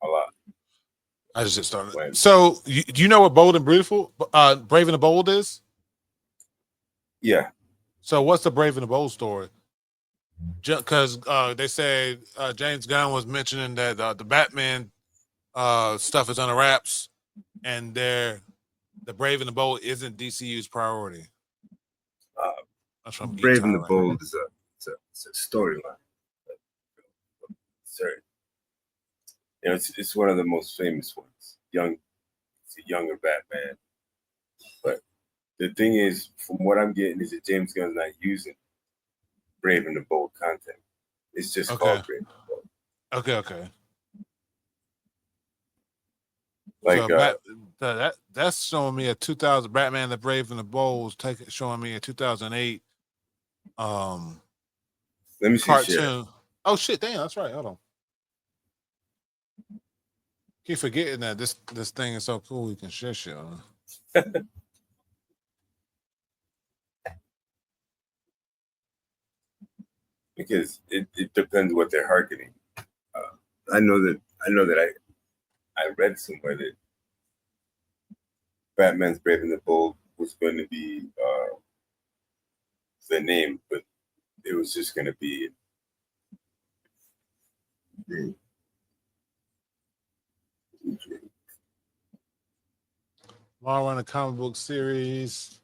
a lot. I just started. When So, do you know what Bold and Beautiful, Brave and the Bold is? yeah, So, what's the Brave and the Bold story? Because they said James Gunn was mentioning that the Batman stuff is under wraps, and the Brave and the Bold isn't DCU's priority. uh, That's from Geek Brave and the Tyrant. Bold is a storyline. Certain, it's one of the most famous ones. It's a younger Batman, but the thing is, from what I'm getting, is that James Gunn's not using Brave and the Bold content. It's just Okay. called Brave and the Bold. Okay. So Like that's showing me a 2000 Batman the Brave and the Bold showing me a 2008 um let me see share. cartoon. Oh shit, damn, that's right. Hold on. Keep forgetting that this thing is so cool you can share shit on. Because it depends what they're targeting. I know that I read somewhere that Batman's Brave and the Bold was going to be the name, but it was just going to be the Long running comic book series.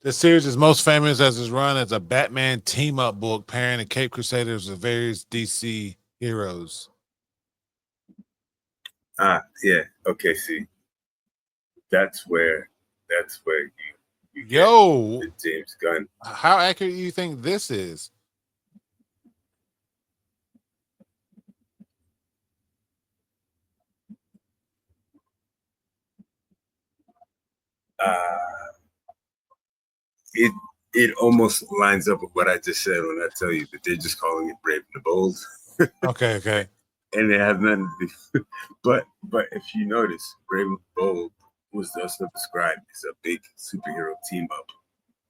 The series is most famous as it's run as a Batman team up book pairing the Cape Crusaders with various DC heroes. yeah, okay. See, that's where you get Yo, the James Gunn. how accurate do you think this is? Uh, it it almost lines up with what I just said when I tell you that they're just calling it Brave and the Bold, Okay. and it has nothing to do. But if you notice, Brave and the Bold was also described as a big superhero team up.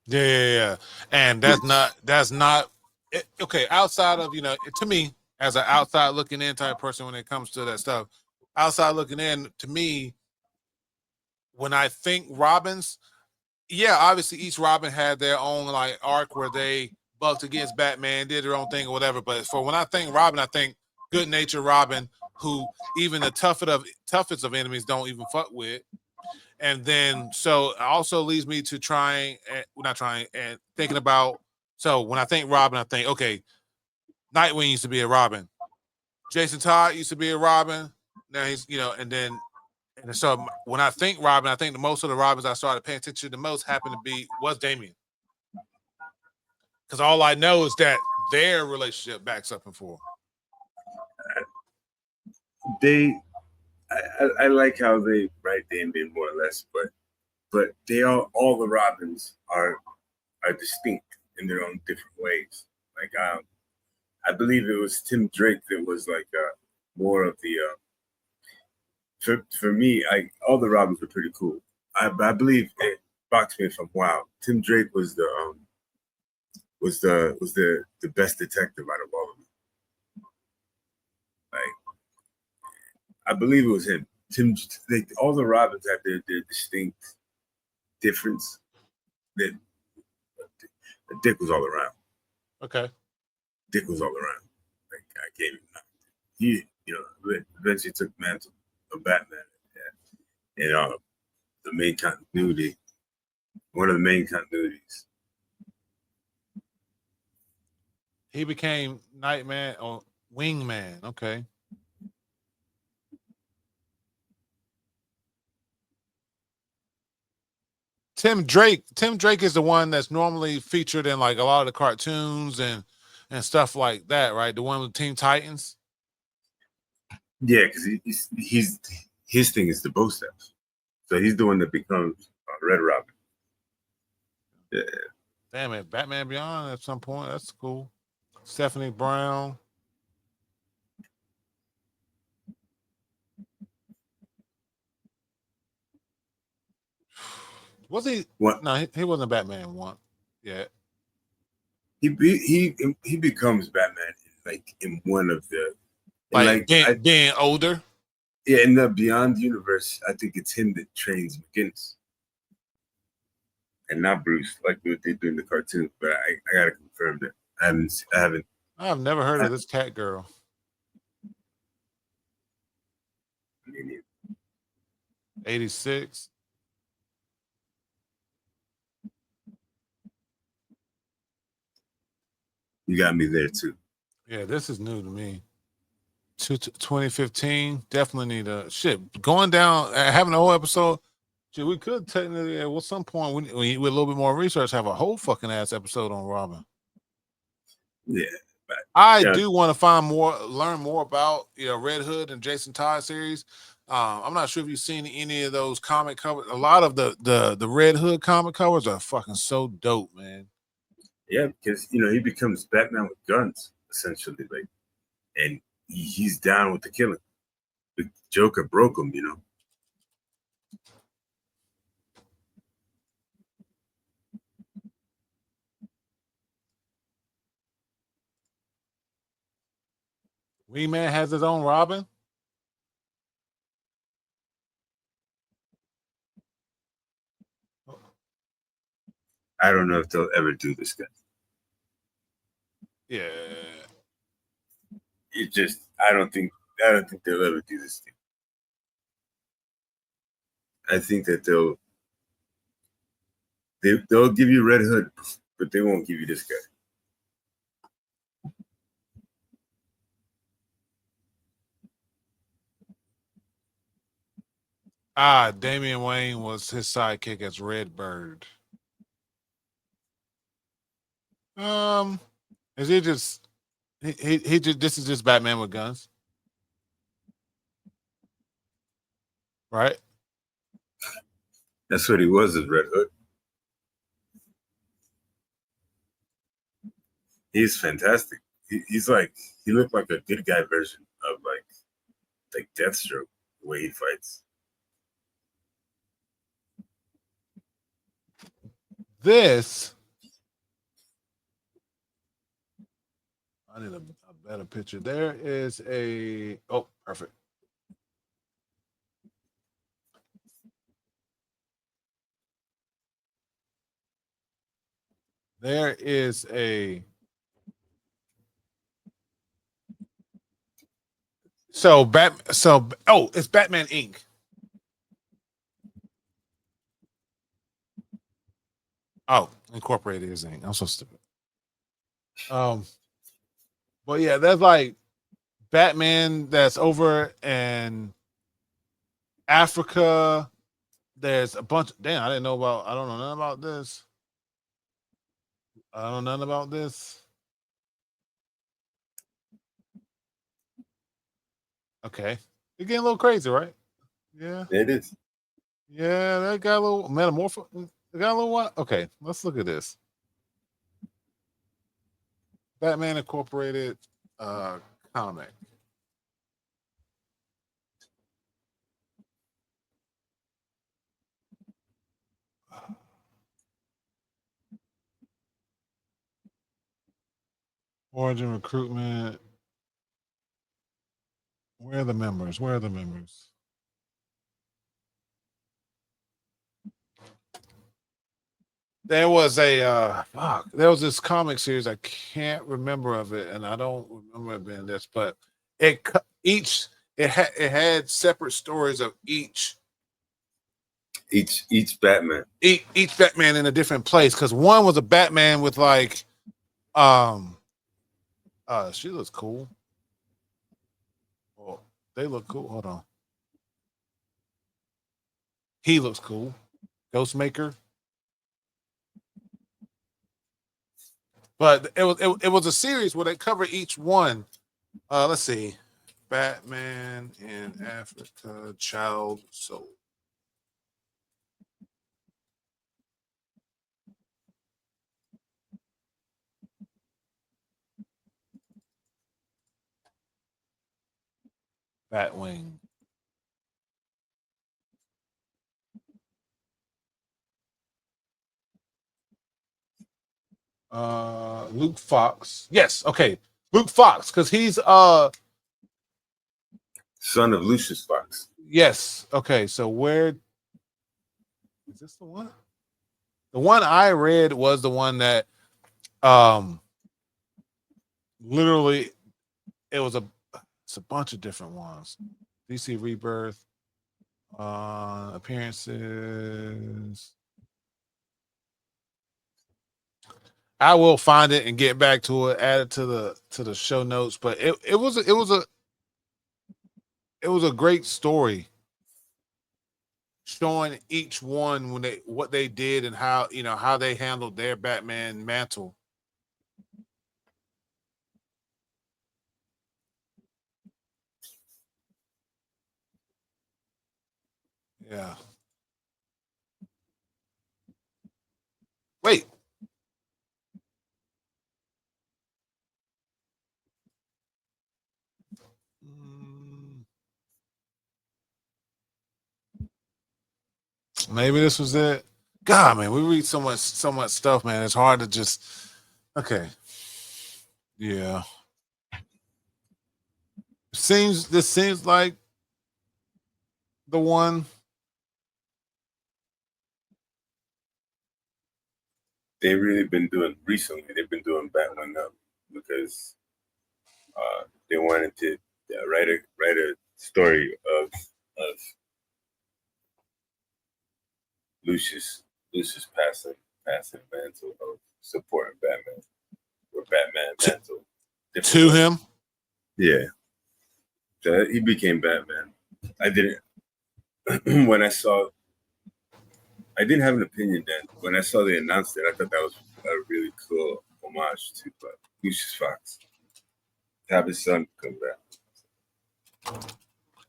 Yeah. And Which that's not okay. Outside of to me as an outside looking in type person when it comes to that stuff, outside looking in to me when I think Robins, yeah, obviously each Robin had their own like arc where they bucked against Batman, did their own thing or whatever. But for when I think Robin, I think good natured Robin, who even the toughest of enemies don't even fuck with. And then so it also leads me to not trying and thinking about. So when I think Robin, I think okay, Nightwing used to be a Robin. Jason Todd used to be a Robin. Now he's and so when I think Robin, I think the most of the Robins I started paying attention to the most happened to be was Damien. Because all I know is that their relationship backs up and forth. they, I like how they write Damien more or less, but they all the Robins are distinct in their own different ways. Like I believe it was Tim Drake that was like more of the for me. All the Robins were pretty cool. I believe it. Box me if I'm wild. Tim Drake was the best detective out of all of them. Like I believe it was him. Tim. All the Robins had their distinct difference. That Dick was all around. Okay. Dick was all around. Like I gave him he eventually took the mantle of Batman. And the main continuity, one of the main continuities. He became Nightman or Wingman. Okay. Tim Drake is the one that's normally featured in like a lot of the cartoons and stuff like that, right? The one with Teen Titans. Yeah, because he's his thing is the bow steps, so he's the one that becomes Red Robin. Yeah, Damn it, Batman Beyond at some point. That's cool. Stephanie Brown. Was he? What No, he wasn't Batman one. Yeah. he becomes Batman like in one of the and Like like I being older. yeah in the Beyond universe, I think it's him that trains McGinnis and not Bruce, like what they do in the cartoon. But I gotta confirm that. I haven't. I've never heard of this cat girl. I, 86. you got me there too. Yeah, this is new to me. 2015. Definitely need a shit. Going down, having a whole episode. Shit, we could technically at some point, with a little bit more research, have a whole fucking ass episode on Robin. Yeah, but I yeah, do want to learn more about Red Hood and Jason Todd series. I'm not sure if you've seen any of those comic covers. A lot of the Red Hood comic covers are fucking so dope, man. yeah, because he becomes Batman with guns essentially, like, and he's down with the killing. The Joker broke him. Wee Man has his own Robin. I don't know if they'll ever do this guy. Yeah. It just I don't think they'll ever do this thing. I think that they'll give you Red Hood, but they won't give you this guy. Damian Wayne was his sidekick as Redbird. Is he just he just this is just Batman with guns, right? That's what he was as Red Hood. He's fantastic. He's like he looked like a good guy version of like Deathstroke the way he fights. This I need a better picture. There is perfect. There is a it's Batman Inc. Oh, Incorporated is Inc. I'm so stupid. But yeah, there's like Batman that's over in Africa. There's a bunch. Damn, I don't know nothing about this. I don't know nothing about this. Okay. It's getting a little crazy, right? Yeah. It is. Yeah, that got a little metamorpho. It got a little what? Okay, let's look at this. Batman Incorporated comic. Origin recruitment. Where are the members? Where are the members? There was there was this comic series. I can't remember of it, and I don't remember it being this, but it had separate stories of each Batman. each Batman in a different place. Because one was a Batman with like she looks cool. Oh, they look cool. Hold on. He looks cool. Ghostmaker. But it was a series where they cover each one. Let's see. Batman in Africa, Child Soul. Batwing. Luke Fox. Yes, okay. Luke Fox, because he's son of Lucius Fox. yes. Okay, so where is this the one? The one I read was the one that literally it's a bunch of different ones. DC Rebirth, appearances. I will find it and get back to it, add it to the show notes. But it was a great story showing each one when what they did and how they handled their Batman mantle. Yeah. Wait. Maybe this was it. God, man, we read so much stuff, man. It's hard to just. Okay. Yeah. This seems like the one. They've really been doing recently. They've been doing Batman up because they wanted to write a story of Lucius passing mantle of supporting Batman or Batman mantle To him. Yeah, so he became Batman. I didn't when I saw. I didn't have an opinion then. When I saw they announced it, I thought that was a really cool homage to Lucius Fox. To have his son come back.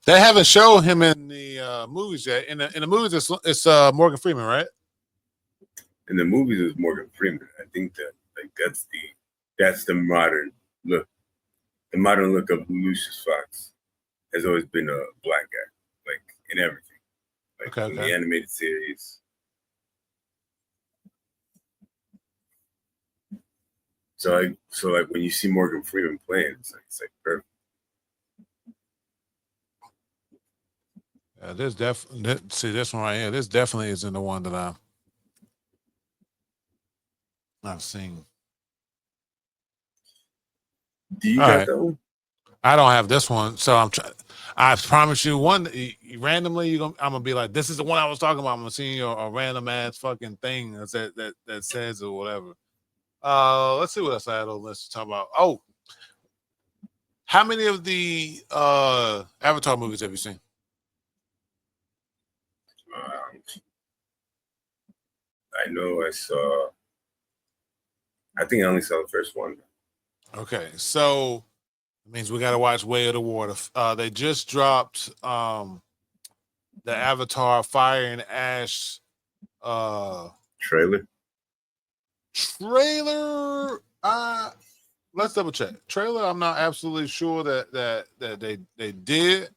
They haven't shown him in the movies yet. In the movies, it's Morgan Freeman, right? In the movies, it was Morgan Freeman. I think that that's the modern look. The modern look of Lucius Fox has always been a black guy, like in everything, like in the animated series. So like when you see Morgan Freeman playing, it's like perfect. Yeah, see this one right here. This definitely isn't the one that I've seen. Do you got that one? I don't have this one, so I'm trying. I promise you, randomly I'm gonna be like, "This is the one I was talking about." I'm gonna see a random ass fucking thing that says or whatever. Let's see what else I had on this to talk about. Oh, how many of the Avatar movies have you seen? I know I saw. I think I only saw the first one. Okay, so it means we got to watch Way of the Water. They just dropped the Avatar Fire and Ash trailer. Let's double check. Trailer, I'm not absolutely sure that they did,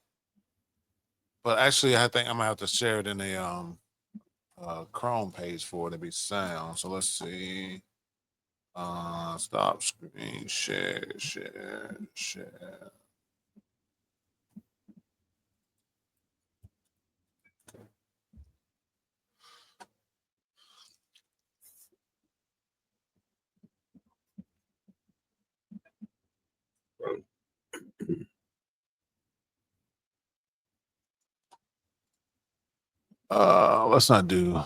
but actually, I think I'm gonna have to share it in a Chrome page for it to be sound. So let's see. Stop screen share. Let's not do.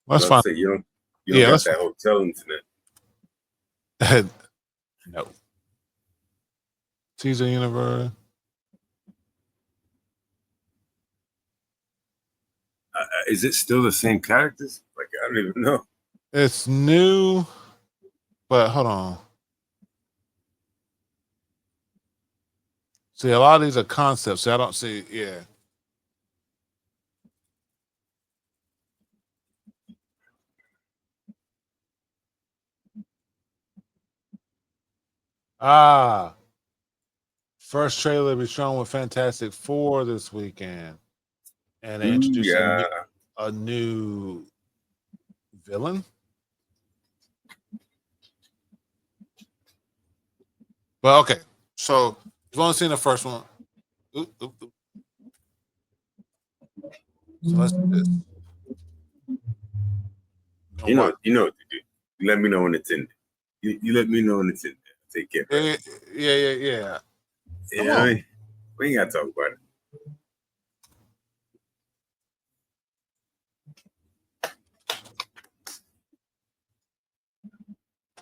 Let's find. Say you don't got that hotel internet. No. Caesar Universe. Is it still the same characters? Like I don't even know. It's new, but hold on. See, a lot of these are concepts. So I don't see. Yeah. First trailer to be shown with Fantastic Four this weekend. and they introduced yeah. a new villain. Well, okay. So you've only seen the first one. Oop, oop, oop. So let's do this. You know what to do. You let me know when it's in there. You let me know when it's in there. Take care. Yeah. Yeah, Come on. We ain't gotta talk about it.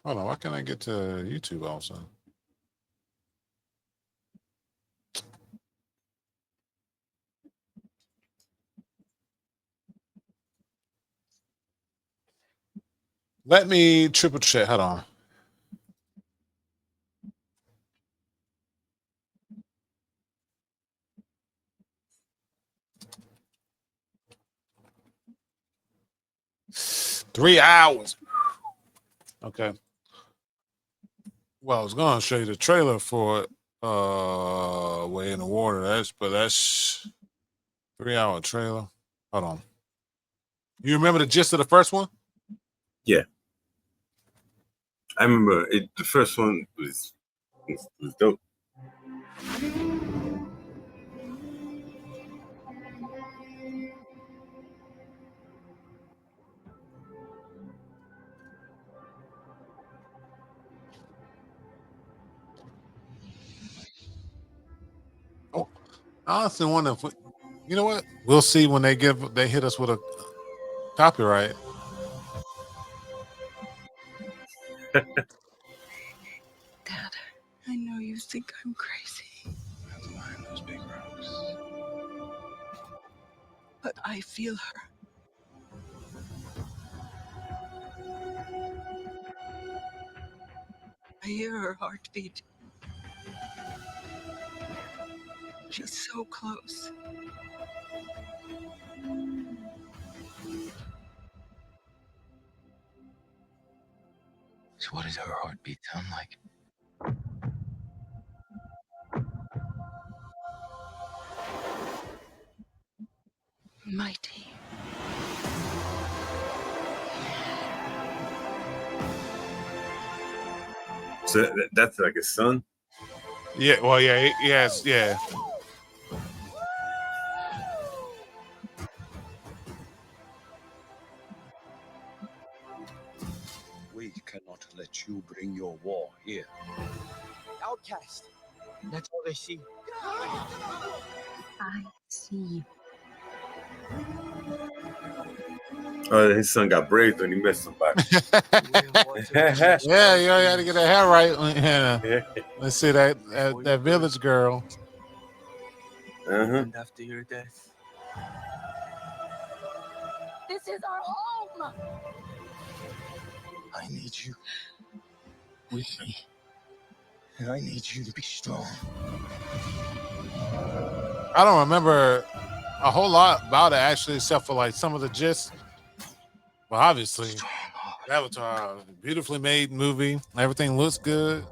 Hold on. Why can't I get to YouTube also? Let me triple check. Hold on. Three hours. Okay. Well, I was going to show you the trailer for it. Way in the Water. That's 3 hour trailer. Hold on. You remember the gist of the first one? Yeah. I remember it. The first one was dope. Oh, I honestly wonder if you know what? We'll see when they hit us with a copyright. Dad, I know you think I'm crazy. That's behind those big rocks. But I feel her. I hear her heartbeat. She's so close. So what does her heartbeat sound like? Mighty. So that's like a son. Yeah. Well, yeah. Yes. Yeah. We cannot let you bring your war here. Outcast. That's all they see. I see you. Oh, his son got braids when he met somebody. Yeah, you had to get that hair right. Yeah. Let's see that village girl. And after your death. This is our home. I need you with me. And I need you to be strong. I don't remember a whole lot about it actually, except for like some of the gist. Well, obviously, Avatar, beautifully made movie. Everything looks good.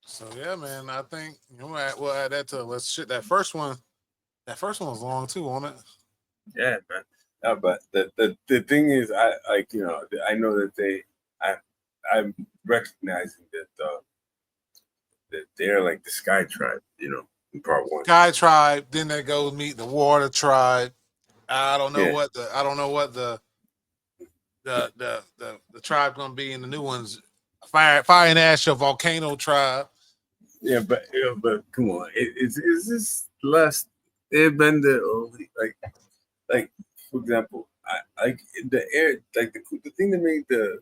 So yeah, man, I think we'll add that to let's shit. That first one was long too, wasn't it? Yeah, man. But the thing is, I like I know that I'm recognizing that they're like the Sky Tribe, in part one. Sky Tribe. Then they go meet the Water Tribe. I don't know Yeah. what the tribe gonna be in the new ones. Fire and Ash or Volcano Tribe. Yeah, but come on, is this last Airbender only like for example, I like the air like the thing that made the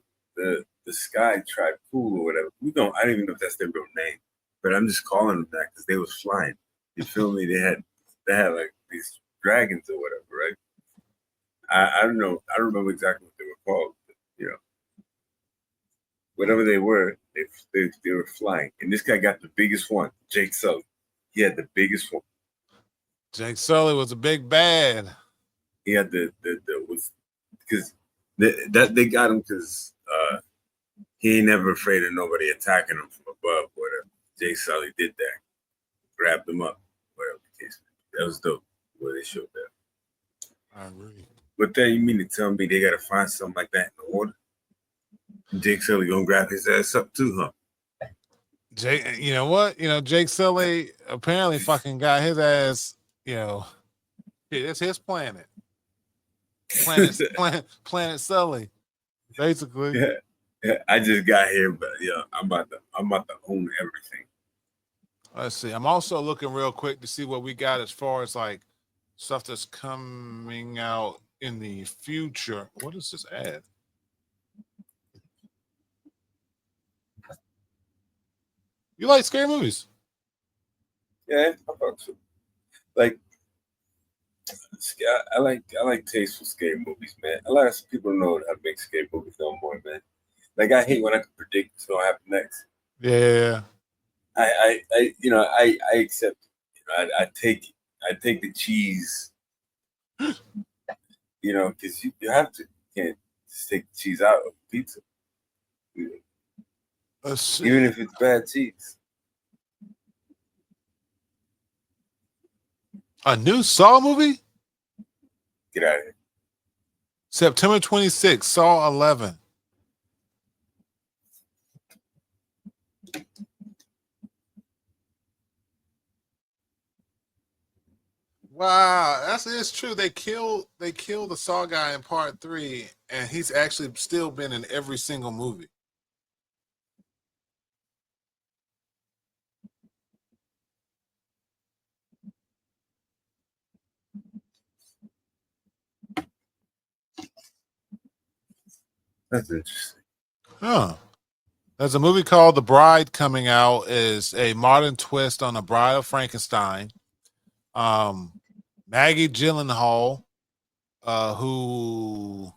Sky Tribe cool or whatever. I don't even know if that's their real name, but I'm just calling them that because they was flying. You feel me? They had like these dragons or whatever, right? I don't know. I don't remember exactly what they were called. But, whatever they were, they were flying. And this guy got the biggest one, Jake Sully. He had the biggest one. Jake Sully was a big bad. He had the was because that they got him because he ain't never afraid of nobody attacking him from above. Whatever. Jake Sully did that, grabbed him up. Whatever the case. That was dope. Where they showed that. I agree. But then you mean to tell me they gotta find something like that in the water? Jake Sully gonna grab his ass up too, huh? Jake, you know what? You know, Jake Sully apparently fucking got his ass, you know, it's his planet. Planet Sully, basically. Yeah, I just got here, but yeah, I'm about to own everything. Let's see. I'm also looking real quick to see what we got as far as like stuff that's coming out in the future. What is this ad? You like scary movies? Yeah, I thought so. Like, I like tasteful scary movies, man. A lot of people don't know how to make scary movies no more, man. Like, I hate when I can predict what's gonna happen next. Yeah. I accept it. I take the cheese, because you have to. You can't just take the cheese out of pizza, Let's see. even if it's bad cheese. A new Saw movie? Get out of here. September 26th, Saw 11. Wow, it's true. They killed the Saw guy in part 3, and he's actually still been in every single movie. That's interesting. Huh. There's a movie called The Bride coming out. Is a modern twist on The Bride of Frankenstein. Maggie Gyllenhaal, who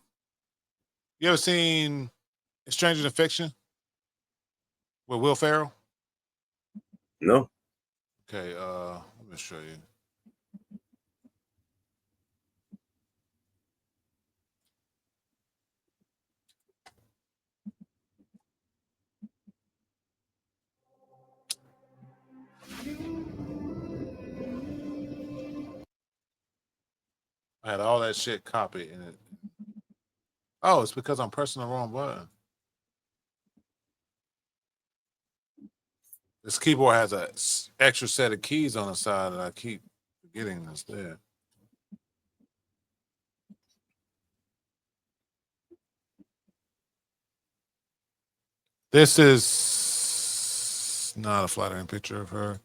you ever seen Stranger Than Fiction with Will Ferrell? No. Okay, let me show you. I had all that shit copied in it. Oh, it's because I'm pressing the wrong button. This keyboard has an extra set of keys on the side that I keep forgetting is there. This is not a flattering picture of her.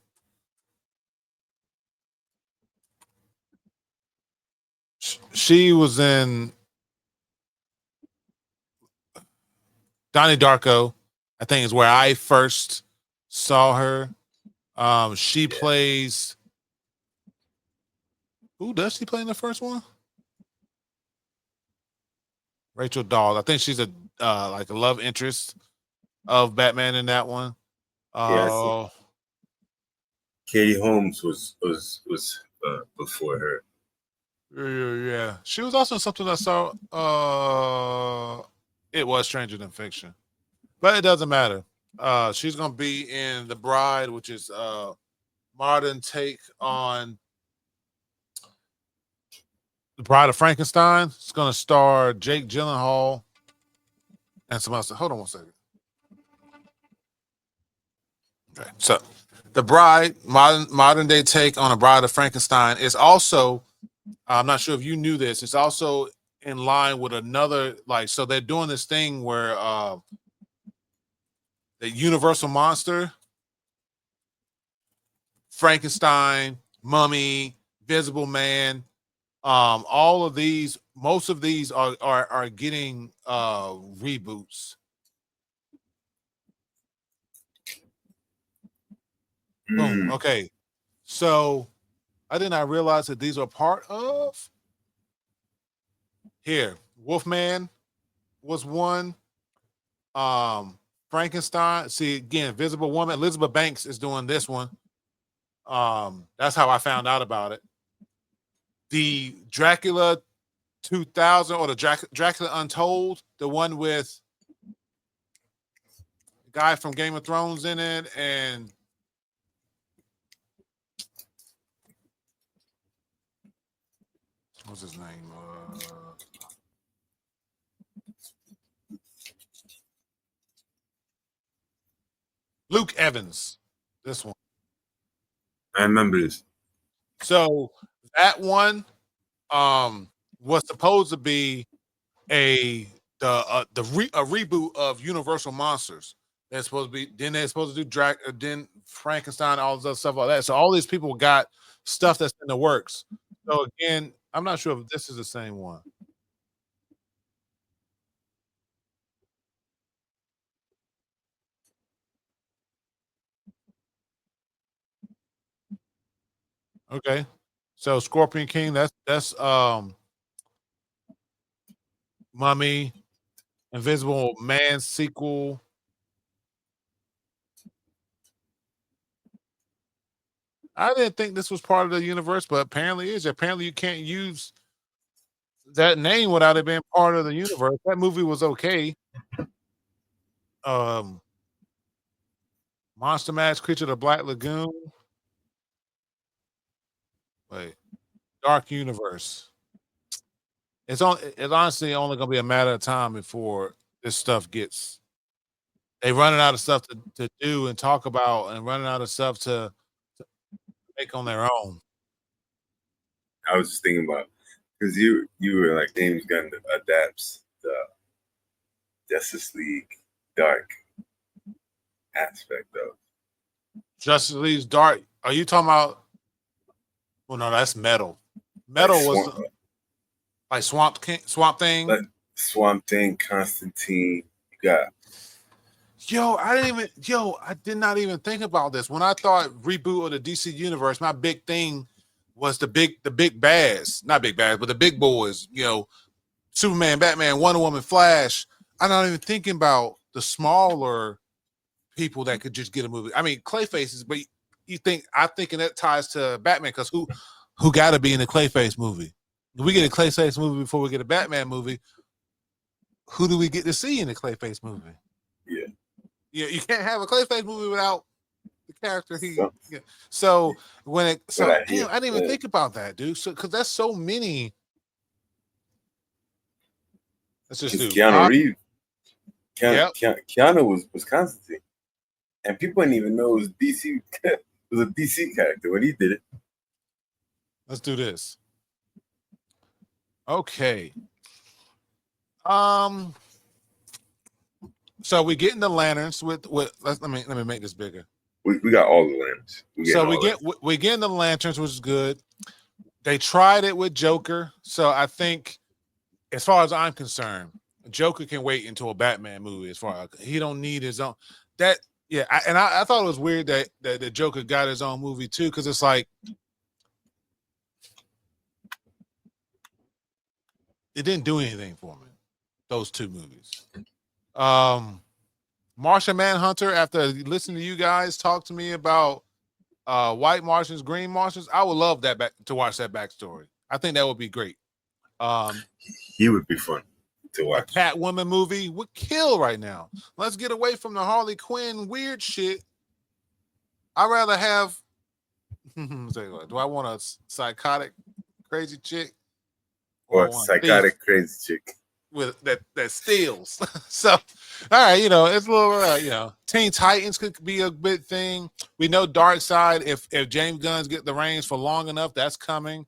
She was in Donnie Darko, I think is where I first saw her. She plays. Who does she play in the first one? Rachel Dawes. I think she's a like a love interest of Batman in that one. Yeah, I see. Katie Holmes was before her. Yeah. She was also in something I saw. It was Stranger Than Fiction, but it doesn't matter. She's gonna be in The Bride, which is modern take on The Bride of Frankenstein. It's gonna star Jake Gyllenhaal and some else. Hold on one second. Okay, so The Bride, modern day take on A Bride of Frankenstein, is also. I'm not sure if you knew this. It's also in line with another, like, so they're doing this thing where the Universal monster, Frankenstein, Mummy, Visible Man, all of these, most of these are getting reboots. Boom. Okay. So I did not realize that these are part of here. Wolfman was one. Frankenstein. See again, Visible Woman. Elizabeth Banks is doing this one. That's how I found out about it. The Dracula 2000 or the Dracula Untold, the one with guy from Game of Thrones in it, and what's his name? Luke Evans. This one. I remember this. So that one was supposed to be a reboot of Universal Monsters. They're supposed to be they're supposed to do then Frankenstein, all this other stuff like that. So all these people got stuff that's in the works. So again, I'm not sure if this is the same one. Okay. So Scorpion King, that's Mummy, Invisible Man sequel. I didn't think this was part of the universe, but apparently it is. Apparently you can't use that name without it being part of the universe. That movie was okay. Um Monster Mash, Creature of the Black Lagoon. Wait, Dark Universe. It's honestly only gonna be a matter of time before this stuff gets they running out of stuff to do and talk about and running out of stuff to make on their own. I was just thinking about because you were like James Gunn adapts the Justice League dark aspect of Justice League's Dark. Are you talking about? Well, no, that's Metal. Metal like was like Swamp Thing. like Swamp Thing, Constantine. You got I did not even think about this. When I thought reboot of the DC universe, my big thing was the big bads, not big bads, but the big boys, Superman, Batman, Wonder Woman, Flash. I'm not even thinking about the smaller people that could just get a movie. I mean, Clayfaces, but I'm thinking that ties to Batman because who got to be in the Clayface movie? If we get a Clayface movie before we get a Batman movie, who do we get to see in the Clayface movie? Yeah. Yeah, you can't have a Clayface movie without the character So I didn't even think about that, dude. So because that's so many. Let's just do Keanu Reeves. Keanu was Constantine, and people didn't even know it was DC. It was a DC character when he did it. Let's do this. Okay. So we get in the lanterns with let me make this bigger. We got all the lanterns. We get in the lanterns, which is good. They tried it with Joker, so I think, as far as I'm concerned, Joker can wait until a Batman movie. As far as he don't need his own. I thought it was weird that the Joker got his own movie too, because it's like it didn't do anything for me. Those two movies. Martian Manhunter, after listening to you guys talk to me about white Martians, green Martians, I would love to watch that backstory. I think that would be great. He would be fun to watch. A Catwoman movie would kill right now. Let's get away from the Harley Quinn weird shit. I'd rather have do I want a psychotic crazy chick or psychotic crazy chick with that steals? So, all right, it's a little, Teen Titans could be a big thing. We know Darkseid. If James Gunn's get the reins for long enough, that's coming.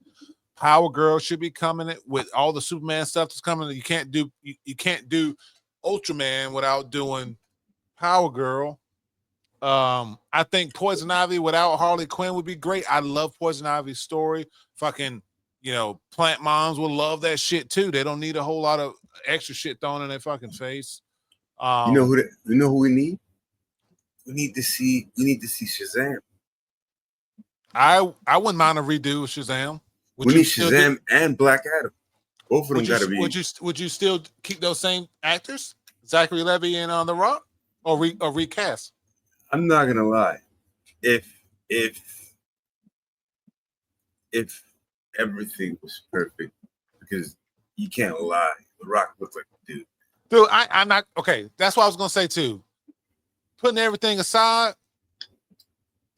Power Girl should be coming with all the Superman stuff that's coming. You can't do Ultraman without doing Power Girl. I think Poison Ivy without Harley Quinn would be great. I love Poison Ivy's story. Fucking, plant moms will love that shit too. They don't need a whole lot of extra shit thrown in their fucking face. You know who we need? We need to see Shazam. I wouldn't mind a redo of Shazam. We need Shazam and Black Adam. Both of them got to be. Would you still keep those same actors, Zachary Levi and The Rock, or recast? I'm not gonna lie. If everything was perfect, because you can't lie, The Rock looks like a dude. Dude, I'm not okay. That's what I was gonna say too. putting everything aside,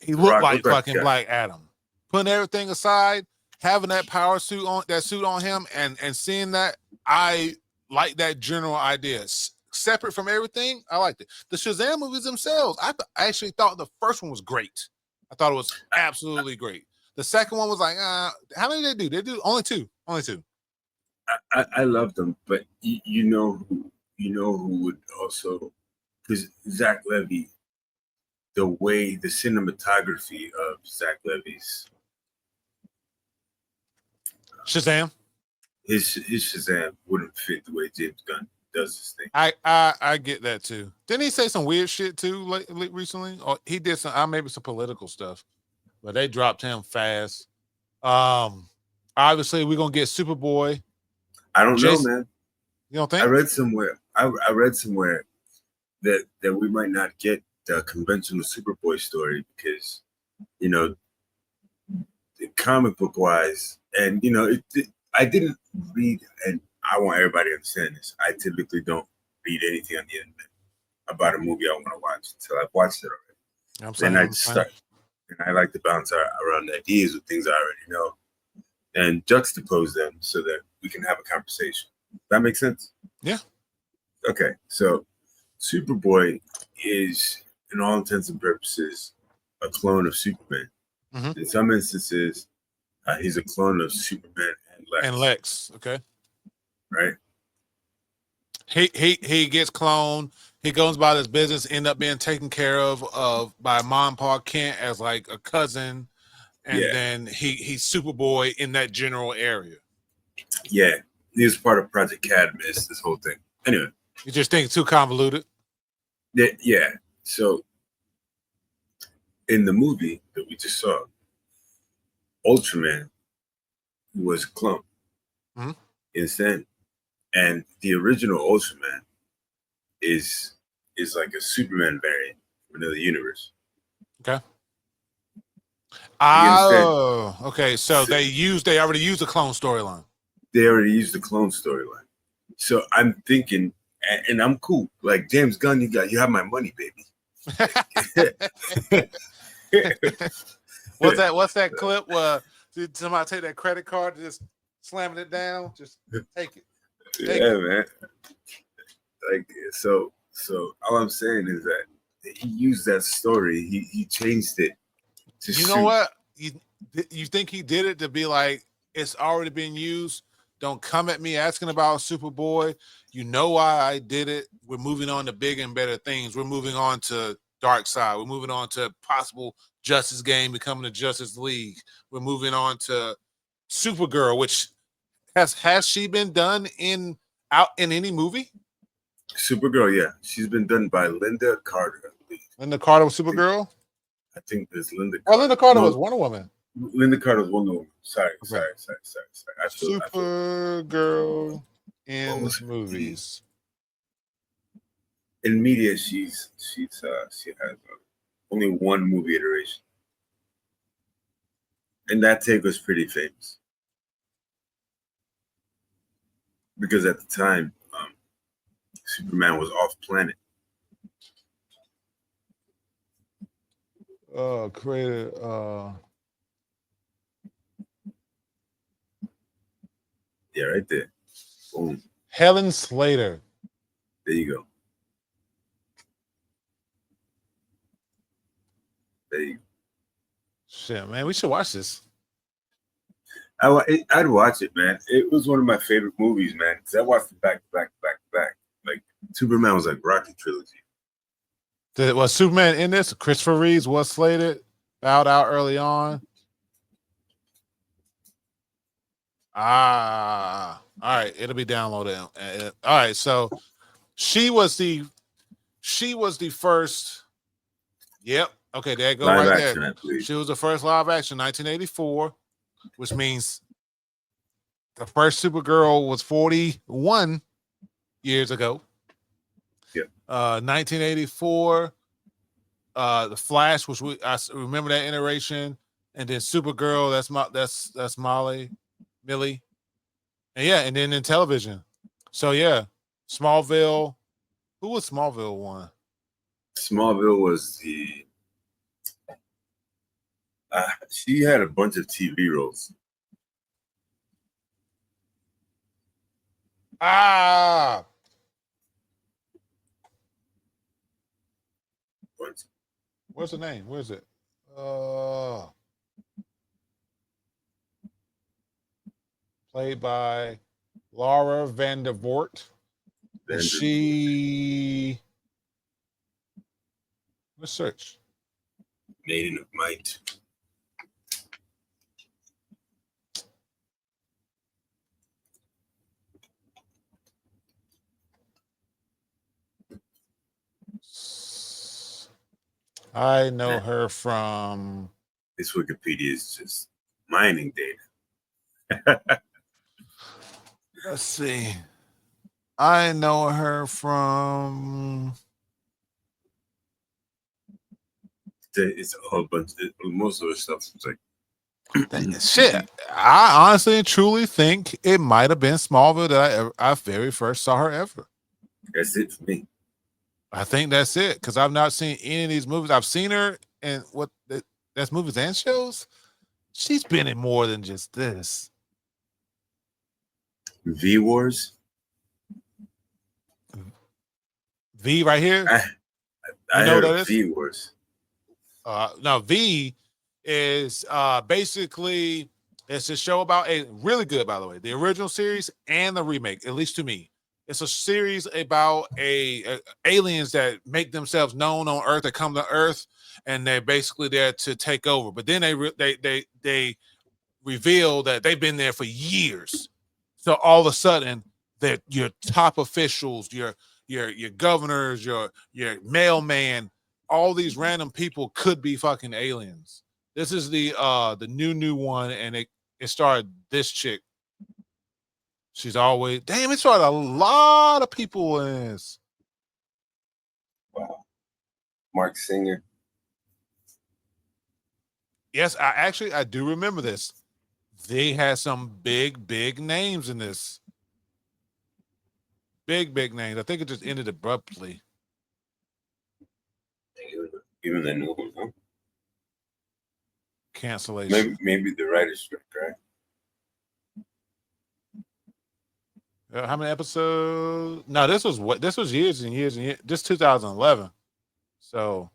he The looked Rock like looked like fucking the guy. Black Adam. Putting everything aside, having that power suit on, that suit on him, and seeing that, I like that general idea. Separate from everything, I liked it. The Shazam movies themselves, I actually thought the first one was great. I thought it was absolutely great. The second one was like, how many did they do? They do only two. Only two. I love them, but you know who would also, because Zach Levy, the way the cinematography of Zach Levy's Shazam. his Shazam wouldn't fit the way James Gunn does his thing. I get that too. Didn't he say some weird shit too recently? Or he did some maybe some political stuff, but they dropped him fast. Obviously we're gonna get Superboy. I don't know, Jason, man. you don't I think? read somewhere. I read somewhere that we might not get the conventional Superboy story because, you know, comic book wise, and you know, I didn't read, and I want everybody to understand this. I typically don't read anything on the internet about a movie I want to watch until I've watched it already. I'm saying, Then I start, and I like to bounce around ideas with things I already know, and juxtapose them so that we can have a conversation. That makes sense? Yeah. Okay, so Superboy is, in all intents and purposes, a clone of Superman. Mm-hmm. In some instances, he's a clone of Superman and Lex. Okay. Right. He gets cloned. He goes about his business, end up being taken care of by Mom and Pa Kent as like a cousin, and then he's Superboy in that general area. Yeah, he was part of Project Cadmus. This whole thing. Anyway, you just think it's too convoluted. Yeah. So in the movie that we just saw, Ultraman was a clone. Mm-hmm. Understand? And the original Ultraman is like a Superman variant from another universe. Okay. Oh, okay. So they already used the clone storyline. They already used the clone storyline. So I'm thinking, and I'm cool. Like James Gunn, you have my money, baby. What's that clip where did somebody take that credit card and just slamming it down? Just take it. Man. Like so all I'm saying is that he used that story. He changed it to you know what? You think he did it to be like, it's already been used. Don't come at me asking about Superboy. You know why I did it. We're moving on to bigger and better things. We're moving on to Dark Side. We're moving on to possible Justice Game becoming the Justice League. We're moving on to Supergirl, which has she been done out in any movie? Supergirl, yeah. She's been done by Linda Carter, I believe. Linda Carter was Supergirl? I think there's Linda Carter. Oh, Linda Carter was Wonder Woman. Linda Carter was Wonder Woman. Sorry. Supergirl in movies. In media, she has only one movie iteration, and that take was pretty famous because at the time, Superman was off planet. Created. Yeah, right there. Boom. Helen Slater. There you go. Shit, man, we should watch this. I'd watch it, man. It was one of my favorite movies, man. Because I watched it back to back. Like Superman was like Rocky trilogy. Was Superman in this? Christopher Reeves was slated, bowed out early on. All right, it'll be downloaded. All right, so she was the first. Yep. Okay, there you go. Live right action, there. I believe. She was the first live action, 1984, which means the first Supergirl was 41 years ago. Yeah. 1984. The Flash, which I remember that iteration, and then Supergirl. That's Millie, and yeah, and then in television. So yeah, Smallville. Who was Smallville one? Smallville was the. She had a bunch of TV roles. Ah, Bunch. what's the name? Where's it? Played by Laura Vandervoort. And she. Let's search. Maiden of Might. I know her from. This Wikipedia is just mining data. Let's see. I know her from. It's a whole bunch. Most of the stuff is like Shit. I honestly and truly think it might have been Smallville that I very first saw her ever. That's it for me. I think that's it because I've not seen any of these movies. I've seen her in that's movies and shows. She's been in more than just this. V Wars. V right here. I know heard what that of is? V Wars. No, V is basically it's a show about a really good, by the way, the original series and the remake, at least to me. It's a series about a aliens that make themselves known on Earth, that come to Earth, and they're basically there to take over. But then they reveal that they've been there for years. So all of a sudden, that your top officials, your governors, your mailman, all these random people could be fucking aliens. This is the new one, and it starred this chick. She's always damn. It started a lot of people in this. Wow. Mark Singer. Yes, I do remember this. They had some big names in this. Big names. I think it just ended abruptly. Even the new one, huh? Cancellation. Maybe the writer's strike, right? How many episodes? No, this was years and years and years. This 2011. So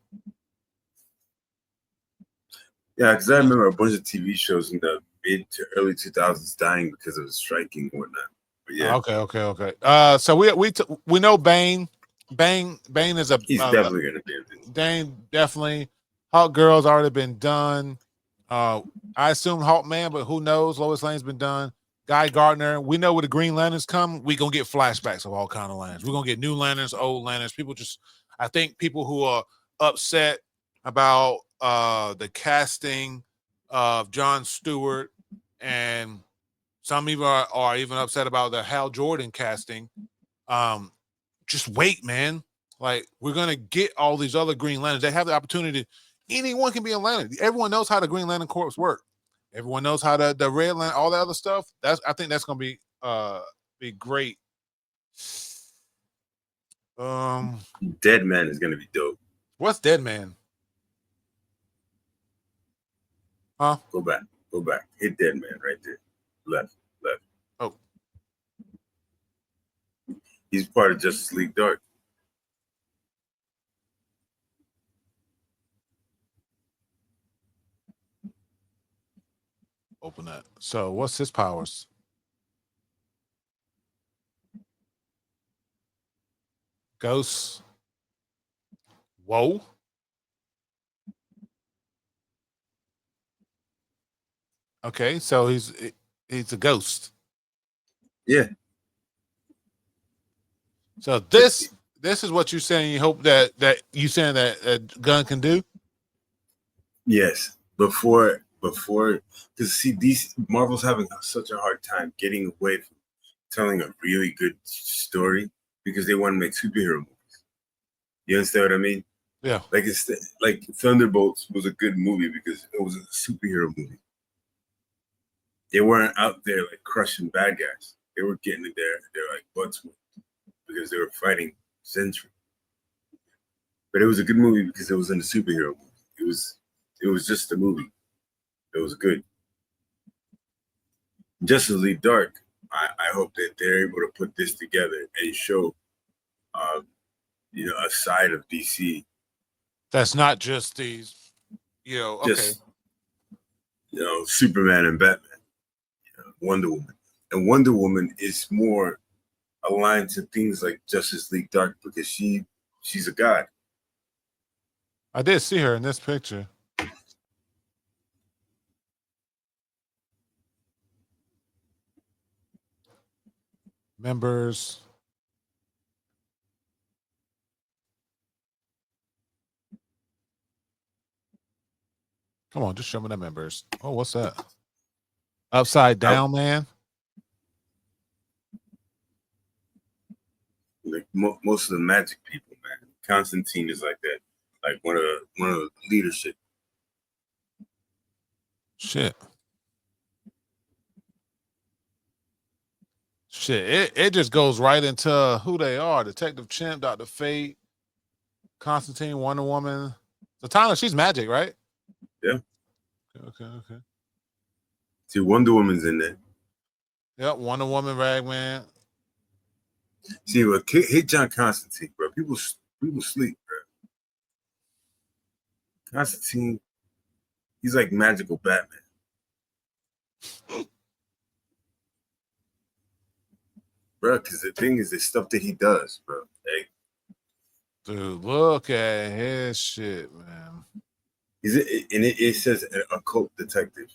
Yeah, because I remember a bunch of TV shows in the mid to early 2000s dying because of striking and whatnot. But yeah, okay. So we know Bane. Bane is a he's definitely gonna be. Bane definitely. Hawk Girl's already been done. I assume Hawkman, but who knows? Lois Lane's been done. Guy Gardner. We know where the Green Lanterns come. We gonna get flashbacks of all kind of lanterns. We're gonna get new lanterns, old lanterns. I think people who are upset about the casting of Jon Stewart, and some even are even upset about the Hal Jordan casting. Just wait, man. Like, we're gonna get all these other Green Lanterns. They have the opportunity. Anyone can be a Lantern. Everyone knows how the Green Lantern Corps work. Everyone knows how the Red Lantern, all that other stuff. I think that's gonna be great. Dead Man is gonna be dope. What's Dead Man? Huh? Go back. Hit Dead Man right there. Left. Oh. He's part of Justice League Dark. Open that. So what's his powers? Ghosts. Whoa. Okay, so he's a ghost. Yeah. So this is what you're saying. You hope that you saying that Gunn can do. Yes. Before, because see, these Marvel's having such a hard time getting away from telling a really good story because they want to make superhero movies. You understand what I mean? Yeah. Like like Thunderbolts was a good movie because it was a superhero movie. They weren't out there like crushing bad guys. They were getting it there. They're like butts because they were fighting Sentry. But it was a good movie because it was in a superhero movie. It was just a movie. It was good. Justice League Dark. I hope that they're able to put this together and show, a side of DC. That's not just these, okay. Just Superman and Batman, Wonder Woman, and Wonder Woman is more aligned to things like Justice League Dark because she's a god. I did see her in this picture. Members. Come on, just show me the members. Oh, what's that? Upside Down, man. Like most of the magic people, man. Constantine is like that, like one of the leadership. Shit. It just goes right into who they are. Detective Chimp, Dr. Fate, Constantine, Wonder Woman. Zatanna, she's magic, right? Yeah. Okay. See, Wonder Woman's in there. Yep, Wonder Woman, Ragman. See, what hit John Constantine, bro? People sleep, bro. Constantine, he's like magical Batman. Bro, because the thing is, the stuff that he does, bro. Like, Dude, look at his shit, man. It says occult detective.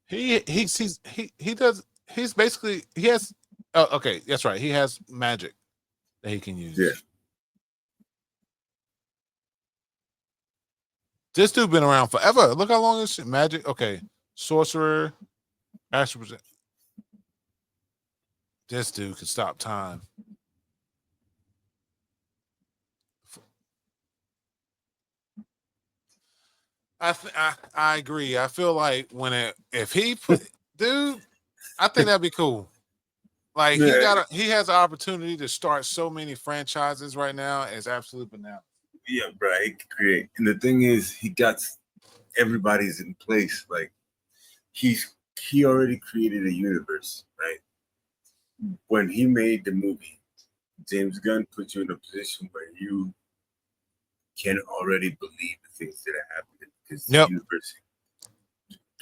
He has okay, that's right. He has magic that he can use. Yeah. This dude been around forever. Look how long this shit. Magic. Okay. Sorcerer. Astral. This dude can stop time. I agree. I feel like if he put dude, I think that'd be cool. Like he has an opportunity to start so many franchises right now. It's absolutely bananas. Yeah, bro. He can create, and the thing is, he got everybody's in place. Like he already created a universe, right? When he made the movie, James Gunn put you in a position where you can already believe the things that are happening because the universe,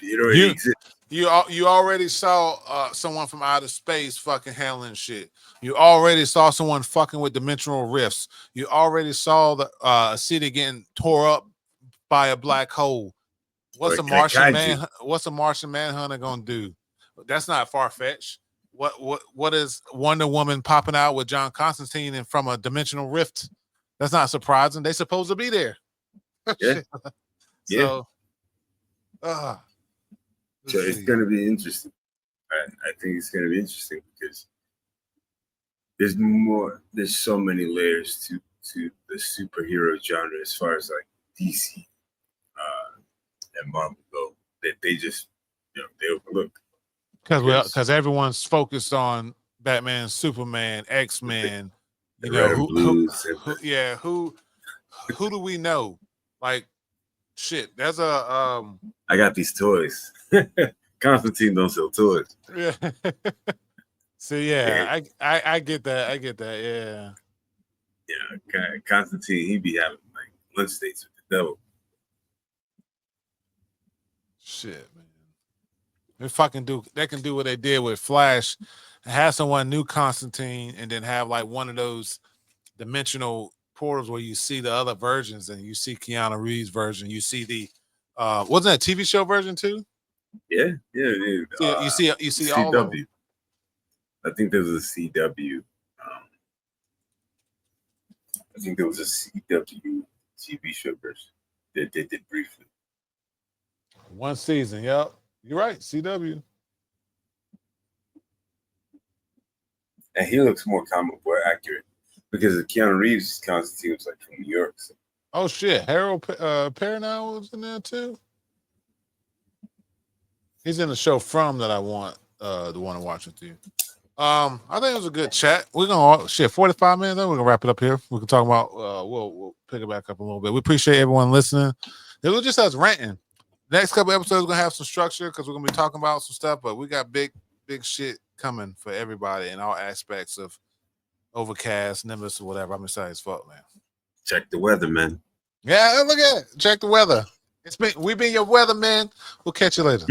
it already exists. You already saw someone from outer space fucking handling shit. You already saw someone fucking with dimensional rifts. You already saw the city getting tore up by a black hole. What's a Martian Manhunter gonna do? That's not far fetched. What is Wonder Woman popping out with John Constantine and from a dimensional rift? That's not surprising. They supposed to be there. Yeah. So, so it's going to be interesting. I think it's going to be interesting because there's so many layers to the superhero genre as far as like DC and Marvel go that they just they overlook. Because everyone's focused on Batman, Superman, X-Men, who do we know? Like shit, there's a I got these toys. Constantine don't sell toys. Yeah. So yeah, I get that. I get that. Yeah. Yeah, Constantine, he be having like lunch dates with the devil. Shit, man. They can do what they did with Flash, have someone new Constantine, and then have like one of those dimensional portals where you see the other versions and you see Keanu Reeves' version. You see the wasn't that a TV show version too? Yeah. You see CW. all of them. I think there was a CW. I think there was a CW TV show version that they did briefly. One season, yep. You're right, CW. And he looks more comic book accurate because Keanu Reeves' Constantine was like from New York. So. Oh shit, Harold Perrineau was in there too. He's in the show From that I want to watch with you. I think it was a good chat. We're gonna 45 minutes. Then we're gonna wrap it up here. We can talk about. We'll pick it back up a little bit. We appreciate everyone listening. It was just us ranting. Next couple episodes we're gonna have some structure because we're gonna be talking about some stuff. But we got big shit coming for everybody in all aspects of Overcast, Nimbus, or whatever. I'm excited as fuck, man. Check the weather, man. Yeah, look at it. Check the weather. We've been your weatherman. We'll catch you later.